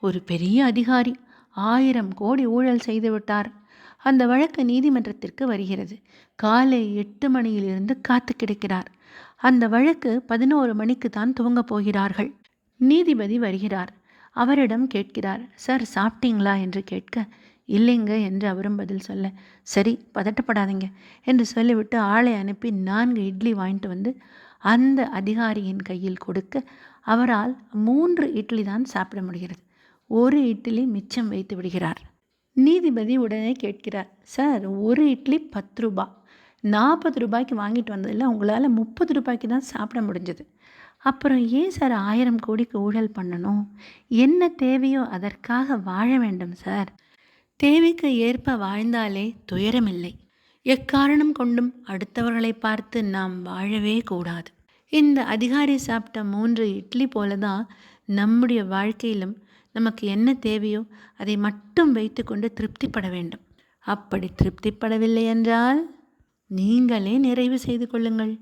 ஒரு பெரிய அதிகாரி 1000 கோடி ஊழல் செய்துவிட்டார். அந்த வழக்கு நீதிமன்றத்திற்கு வருகிறது. காலை 8 மணியிலிருந்து காத்து கிடக்கிறார். அந்த வழக்கு 11 மணிக்கு தான் துவங்கப் போகிறார்கள். நீதிபதி வருகிறார். அவரிடம் கேட்கிறார், சார் சாப்பிட்டீங்களா என்று கேட்க, இல்லைங்க என்று அவரும் பதில் சொல்ல, சரி பதட்டப்படாதீங்க என்று சொல்லிவிட்டு ஆளை அனுப்பி 4 இட்லி வாங்கிட்டு வந்து அந்த அதிகாரியின் கையில் கொடுக்க, அவரால் 3 இட்லி தான் சாப்பிட முடிகிறது. ஒரு இட்லி மிச்சம் வைத்து விடுகிறார். நீதிபதி உடனே கேட்கிறார், சார் ஒரு இட்லி 10 ரூபாய், 40 ரூபாய்க்கு வாங்கிட்டு வந்ததில் உங்களால் 30 ரூபாய்க்கு தான் சாப்பிட முடிஞ்சது. அப்புறம் ஏன் சார் 1000 கோடிக்கு ஊழல் பண்ணணும்? என்ன தேவையோ அதற்காக வாழ வேண்டும் சார். தேவைக்கு ஏற்ப வாழ்ந்தாலே துயரமில்லை. எக்காரணம் கொண்டும் அடுத்தவர்களை பார்த்து நாம் வாழவே கூடாது. இந்த அதிகாரி சாப்பிட்ட 3 இட்லி போல தான் நம்முடைய வாழ்க்கையிலும் நமக்கு என்ன தேவையோ அதை மட்டும் வைத்துக்கொண்டு திருப்திப்பட வேண்டும். அப்படி திருப்திப்படவில்லை என்றால் நீங்களே நிறைவு செய்து கொள்ளுங்கள்.